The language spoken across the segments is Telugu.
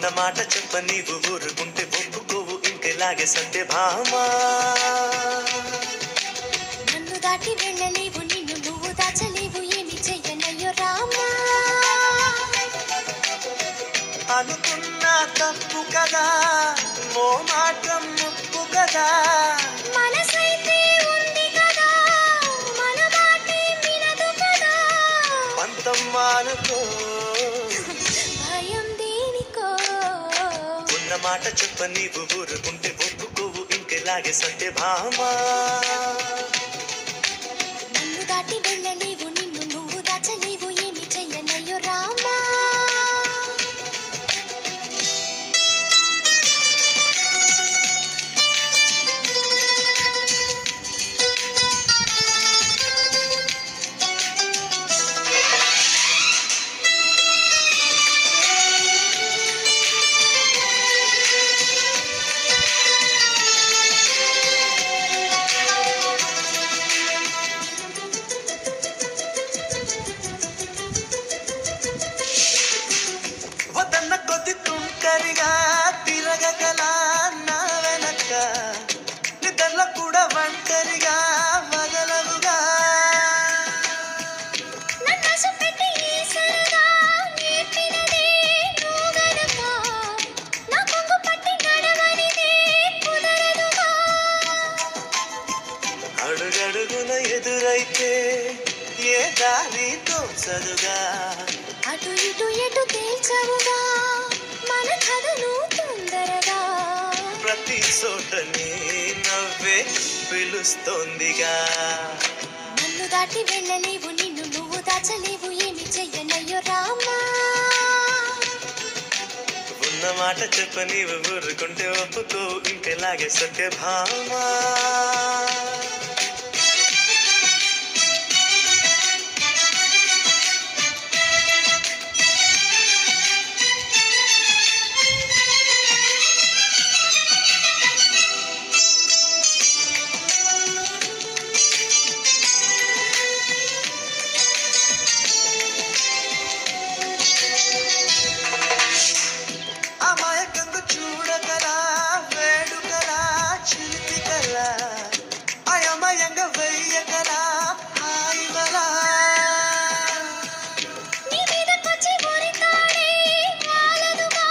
ఉన్న మాట చెప్ప నీవు ఊరుకుంటే ఒప్పుకోవు ఇంకెలాగే సత్యభామా. నన్ను దాటి వెళ్ళలేవు, నిన్ను నువ్వు దాచలేవు, ఏమి చెయ్యనయ్యో రామా. అనుకున్నా తప్పు కదా, మో మాటం ముప్పు కదా, మనసైతే ఉంది కదా, మన మాటే వినదు కదా. పంతమ్మానుకో భయం దేనికో. ఉన్న మాట చెప్ప నీవు ఊరుకుంటే ఒప్పుకోవు ఇంకెలాగే సత్యభామా. నన్ను దాటి వెళ్ళలేవు, నిన్ను నువ్వు దాచలేవు, ఏమి చెయ్యనయ్యో రామా. వదన్న కొద్ది తుంటరిగా తిరగగల నా వెనక, నిద్రలో కూడా ఒంటరిగా వదలవుగా. నన్నసు పెట్టి ఈ సరదా నేర్పినదే నువ్వు గనక, నా కొంగు పట్టి నడవనిదే కుదరదుగా. అడుగడుగున ఎదురైతే ఏ దారి తోచదుగా, అటు ఇటు ఎటు తేల్చవుగా మన కథను తొందరగా. ప్రతి చోటని నవ్వే పిలుస్తోందిగా. నన్ను దాటి వెళ్ళలేవు, నిన్ను నువ్వు దాచలేవు, ఏమి చెయ్యనయ్యో రామా. ఉన్న మాట చెప్ప నీవు ఊరుకుంటే ఒప్పుకో ఇంకెలాగే సత్యభామా. అమాయకంగా చూడగలా, వేడుకలా, చిలిపికలా, అయమయంగా వెయ్యగలా, హాయివలా. నీ మీదకొచ్చి ఉరితాడే వాలదుగా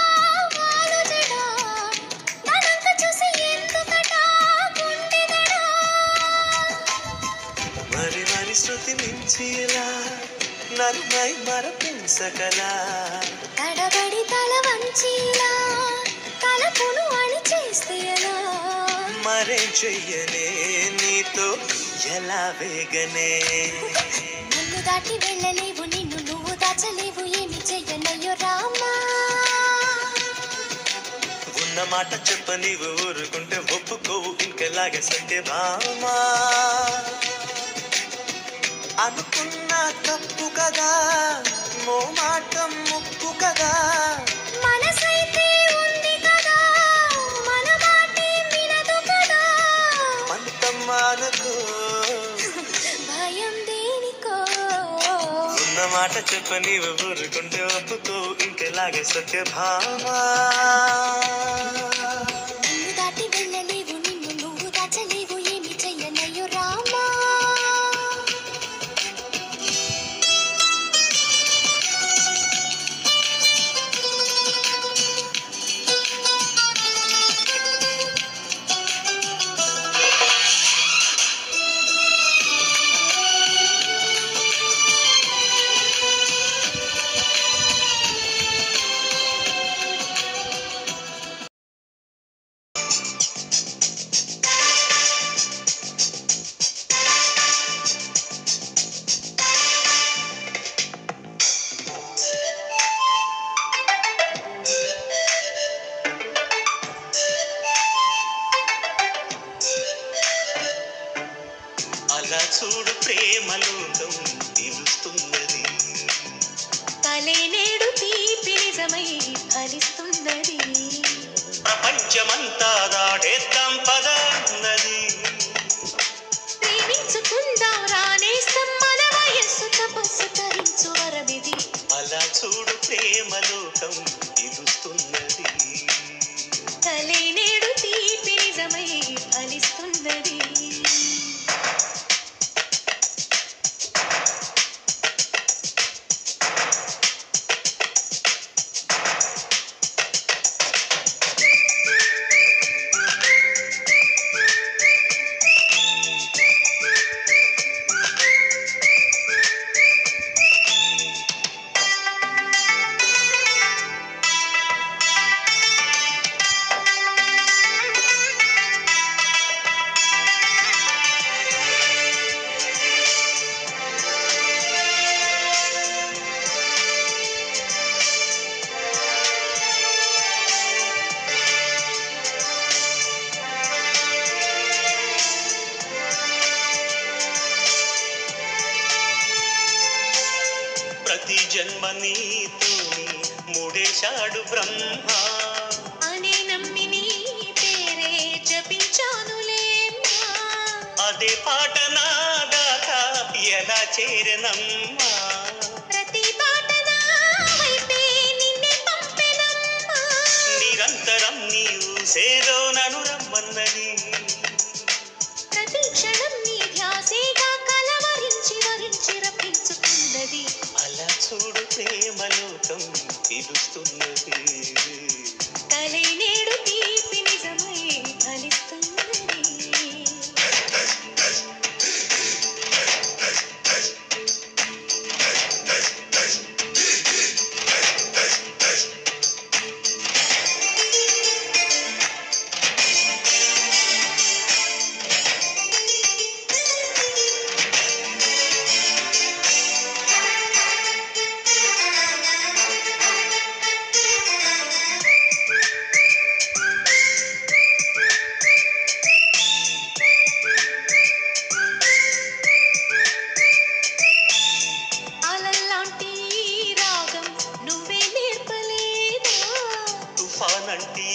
వాలుజడా, నానంత చూసి ఎందుకటా గుండెదడా. మరి మరి శృతి మించి ఇలా నన్ను మరపించగలా, తడబడి తల వంచిలా తలపును అని చేస్తే ఎలా. మరేం చెయ్యనే నీతో ఎలా వేగనే. నన్ను దాటి వెళ్ళలేవు, నిన్ను నువ్వు దాచలేవు, ఏమి చెయ్యనయ్యో రామా. ఉన్న మాట చెప్ప నీవు ఊరుకుంటే ఒప్పుకోవు ఇంకెలాగే సత్యభామా. అనుకున్నా తప్పు కదా, మో మాటం ముప్పు కదా, మనసైతే ఉంది కదా, మన మాటే వినదు కదా. పంతమ్మానుకో భయం దేనికో. ఉన్న మాట చెప్ప నీవు ఊరుకుంటే ఒప్పుకో ఇంకెలాగే సత్యభామా. ప్రతి జన్మ నీతోని ముడేశాడు బ్రహ్మ అనే నమ్మి నీ పేరే జపించానులేమ్మా. అదే పాట నా దాకా ఎలా చేరనమ్మా ప్రతి పాట నా వైపే నిన్నే పంపెనమ్మా. నిరంతరం నీవు సేదో నను రమ్మన్నది ప్రతి క్షణం నీ ధ్యాసేగా కలవరించి వరించి రప్పించుతున్నది. అలా చూడు ప్రేమలోకం పిలుస్తున్నది కలే నేడు తీపి నిజమై ఫలిస్తున్నది. అలల్లాంటి ఈ రాగం నువ్వే నేర్పలేదా? తుఫానంటి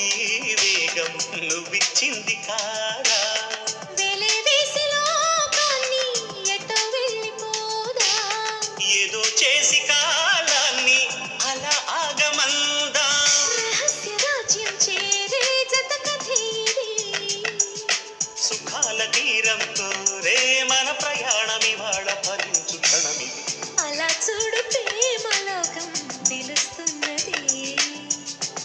వేగం నువ్విచ్చింది కారా వెలే వేసి లోకాన్ని ఎటో వెళ్ళిపోదా? ఏదో చేసి కాలాన్ని అలా ఆగమందా రహస్య రాజ్యం చేరే జత కథేది. సుఖాల తీరంతో రే మన ప్రయాణం ఇవాళ ఫలించు క్షణమిది అలా చూడు ప్రేమలోకం పిలుస్తున్నది.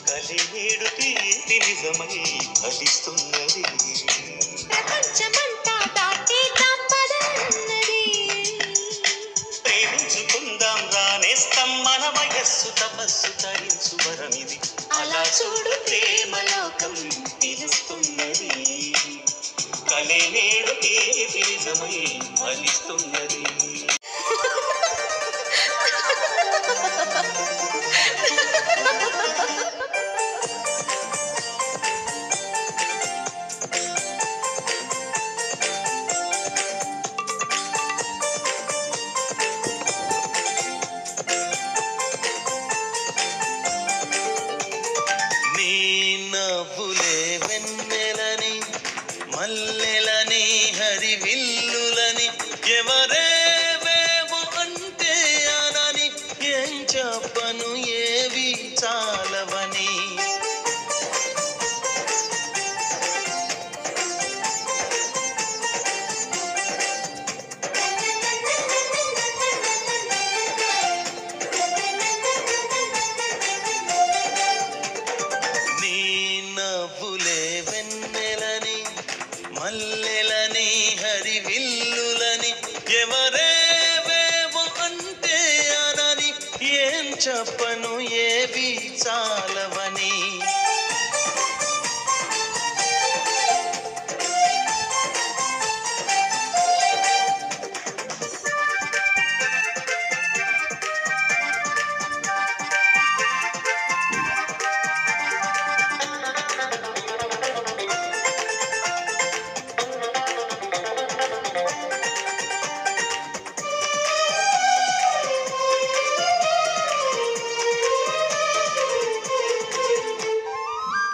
కలినేడు తీపి నిజమై ఫలిస్తున్నది ప్రపంచమంతా దాటే తప్పదన్నది. ప్రేమించుకుందాం రానేస్తాం మన వయస్సు తపస్సు తరించు వరమిది అలా చూడు ప్రేమలోకం పిలుస్తున్నది కలినేడు తీపి నిజమై ఫలిస్తున్నది నీ నవ్వులే వెన్నెలని మల్లెలని హరివిల్లులని ఎవరేవేమో అంటే అనని ఏం చెప్పను ఏవి చాలవని నీ నవ్వులే వెన్నెలని మల్లెలని హరివిల్లులని ఎవరేవేమో అంటే అనని ఏం చెప్పను ఏవి చాలవని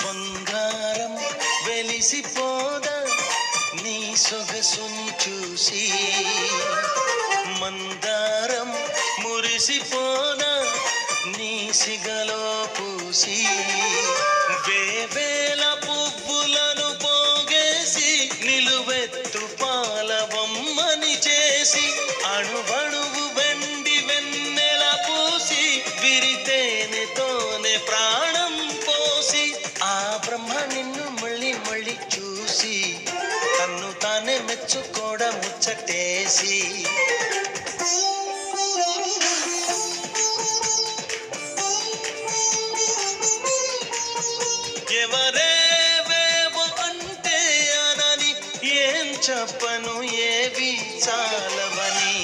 బంగారం వెలిసిపోదా నీ సొగసుని చూసి మందారం మురిసిపోదా నీ సిగలో పూసి వేవేల పువ్వులను పోగేసి నిలువెత్తు పాలవమ్మని చేసి అణువణువు వెండి వెన్నెల పూసి విరితేనెతోనే ప్రాణం పోసి ఆ బ్రహ్మ నిన్ను మళ్ళీ మళ్ళీ చూసి తన్ను తానే మెచ్చుకోడ ముచ్చటేసి ఎవరేవేమో అంటే అనని ఏం చెప్పను ఏవి చాలవని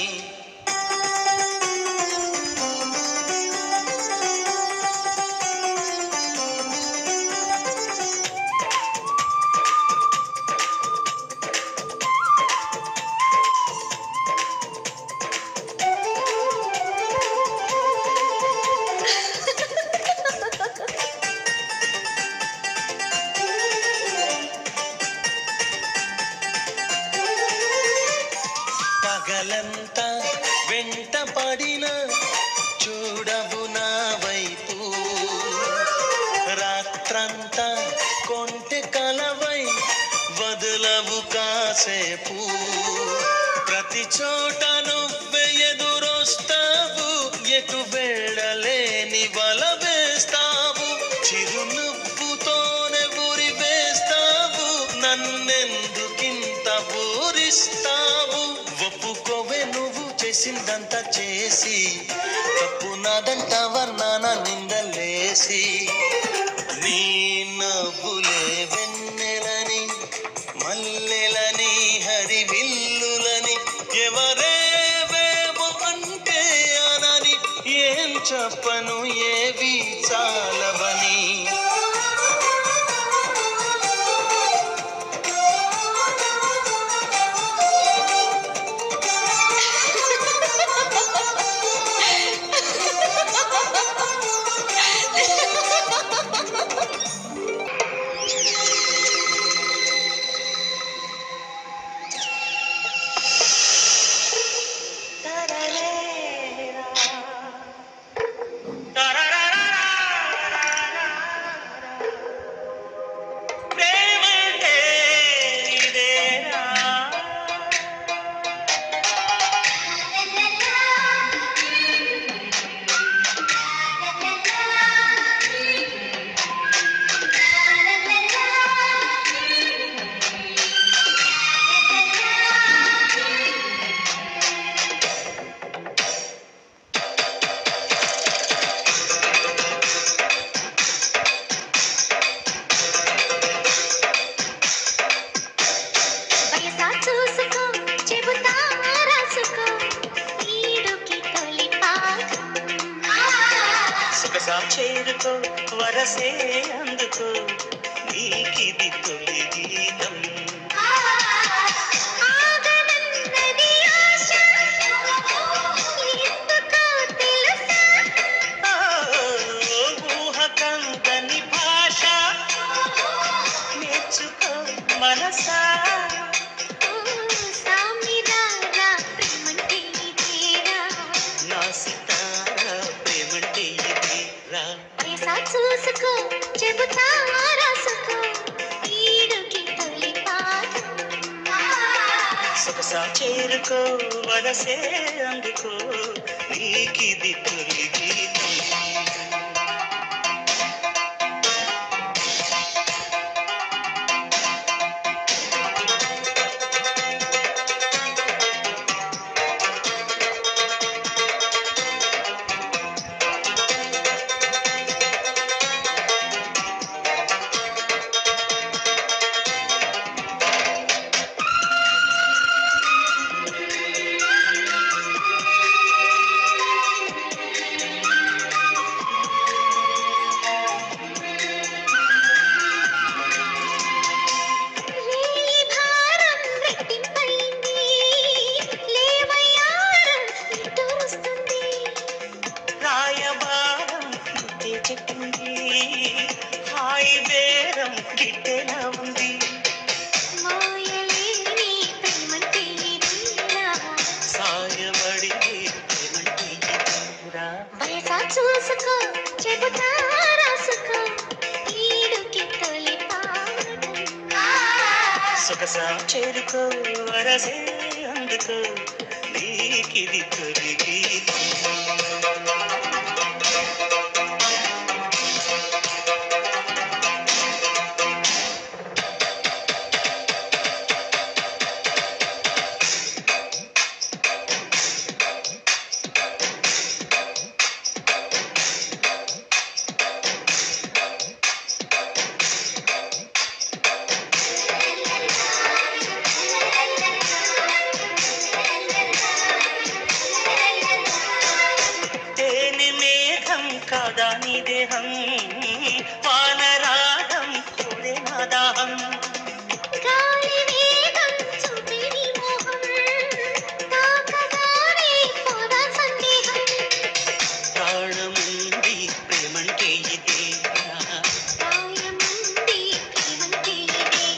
చూడవు నా వైపు రాత్రంతా కొంటె కలవై వదలవు కాసేపు ప్రతి చోట నువ్వే ఎదురొస్తావు ఎటు వెళ్ళలేని వల వేస్తావు చిరునవ్వుతోనే ఊరి వేస్తావు నన్నెందుకింత ఊరిస్తావు ఒప్పుకోవే నువ్వు చేసిందంతా చేసి తప్పు నాదంట వర్ణన నిందలేసి నీ నవ్వులే వెన్నెలని మల్లెలని హరివిల్లులని ఎవరేవేమో అంటే అనని ఏం చెప్పను ఏవి చాలవని చేరుకో వరసే అందుకో నీకిది తొలి గీతం ఊహ కందని భాష నేర్చుకో మనసా చూసుకో చెబుతా రాసుకో ఈడుకి తొలి పాఠం సొగసా చేరుకో వరసే అందుకో నీకిది తొలి గీతం హాయి బేరం గిట్టెలా ఉంది మాయలేని ప్రేమంటే సాయబడి ప్రేమంటే వయసా చూసుకో చెబుతా రాసుకో ఈడుకి తొలి పాఠం సొగసా చేరుకో వరసే అందుకో నీకిది తొలి గీతం కాదా నీ దేహం వానరాగం కోరే నా దాహం గాలి వేగం చూపే నీ మోహం తాకగానే పోదా సందేహం ప్రాణముంది ప్రేమంటే ఇదే ప్రాయముంది ప్రేమంటే ఇదే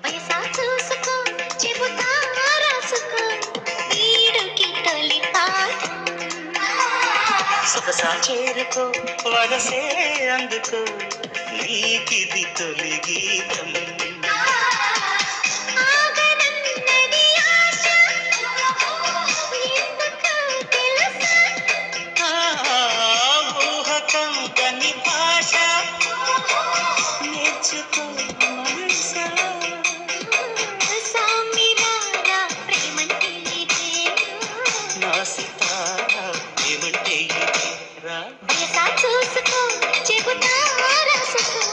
వయసా చూసుకో చెబుతా రాసుకో ఈడుకి తొలి పాఠం సొగసా చేరుకో వరసే అందుకో నీకిది తొలి గీతం ఆగనన్నది ఆశ ఎందుకో తెలుసా ఊహకందని భాష నేర్చుకో మనసా సామిరారా ప్రేమంటే ఇదేనా నా సితారా ఏమంటే ఇది రా వయసా చూసుకో చెబుతా రాసుకో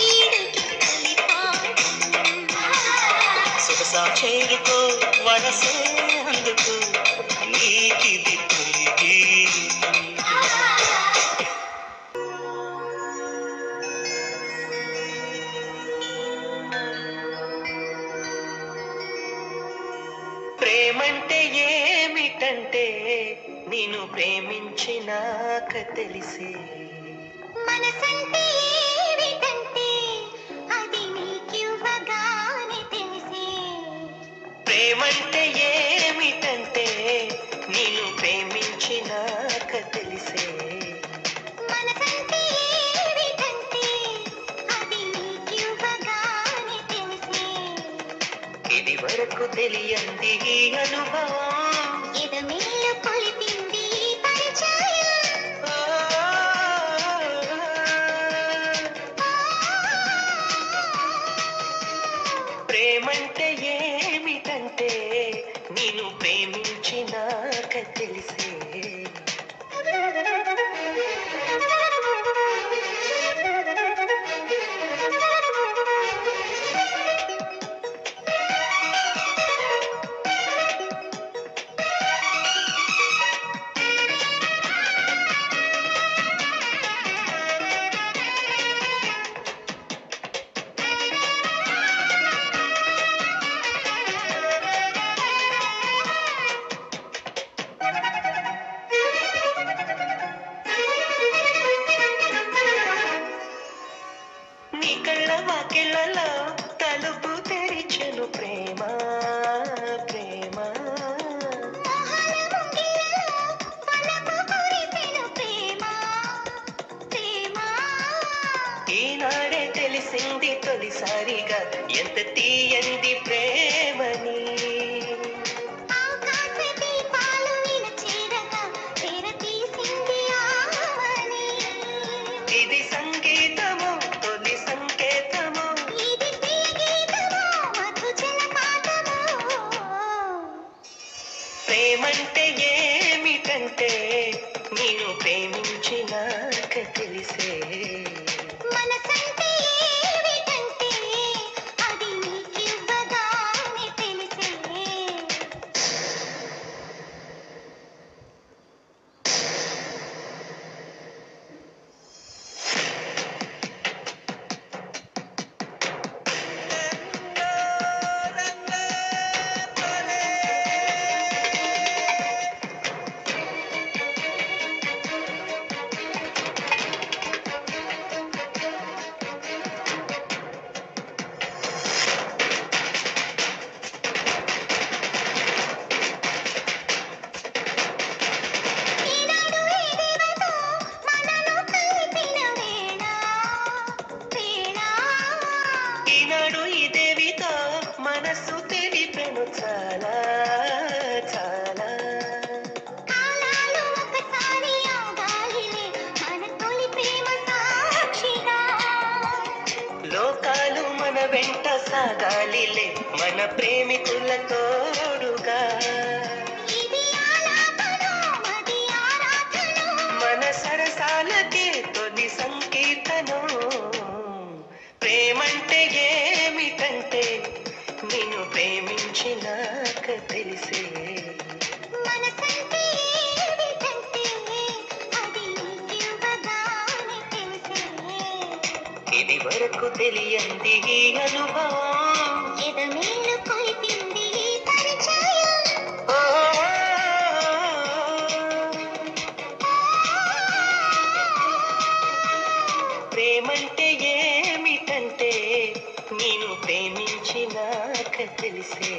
ఈడుకి కలిపాడు సొగసా చేరుకో వరసే అందుకో నీకిది తొలి గీతం ప్రేమంటే ఏమిటంటే నిన్ను ప్రేమించినాక తెలిసే మనసంటే ఏమిటంటే అది నీకివ్వగానే తెలిసే ప్రేమంటే ఏమిటంటే నిన్ను ప్రేమించినాక తెలిసే మనసంటే ఏమిటంటే అది నీకివ్వగానే తెలిసే ఇది వరకు తెలియంది ఈ అనుభవం ఎదమేలు కొలిపింది ఈ పరిచయం ప్రేమంటే ఏమిటంటే నిన్ను ప్రేమించినాక తెలిసే నీ కళ్ళ వాకిళ్ళలో తలుపు తెరిచెను ప్రేమ ప్రేమ మోహన ముంగిలలో వలపు కురిసెను ప్రేమ ప్రేమ ఈనాడే తెలిసింది తొలిసారిగా ఎంత తీయంది ప్రేమని ఆకాశ దీపాలు చేరగా తెరతీసింది ఆమని ఇది సంగీతము తొలి సంకేతము ఇది ప్రియగీతమో మధు జలపాతమో ప్రేమంటే ఏమిటంటే నేను ప్రేమించినాక తెలిసే మనసంటే ఏమిటంటే అది నీకివ్వగానే తెలిసే ఈనాడు ఈ దేవతో మనను కలిపిన వేళ వేళ ఈనాడు ఈ దేవితో మనస్సు తెలిపెను చాలా చాలా కాలాలు ఒకసారి ఆగాలిలే మన తొలి ప్రేమ సాక్షిగా లోకాలు మన వెంట సాగాలిలే మన ప్రేమికుల తోడుగా ఇది ఆలాపన మది ఆరాధన మన సరసాలకే తొలి సంకీర్తనం ప్రేమంటే ఏమిటంటే నిన్ను ప్రేమించినాక తెలిసే మనసంటే ఏమిటంటే అది నీకివ్వగానే తెలిసే ఇది వరకు తెలియంది ఈ అనుభవం ఎదమేలు కొలిపింది ఈ పరిచయం ఓ, ప్రేమంటే ఏమిటంటే నేను ప్రేమించినాక తెలిసే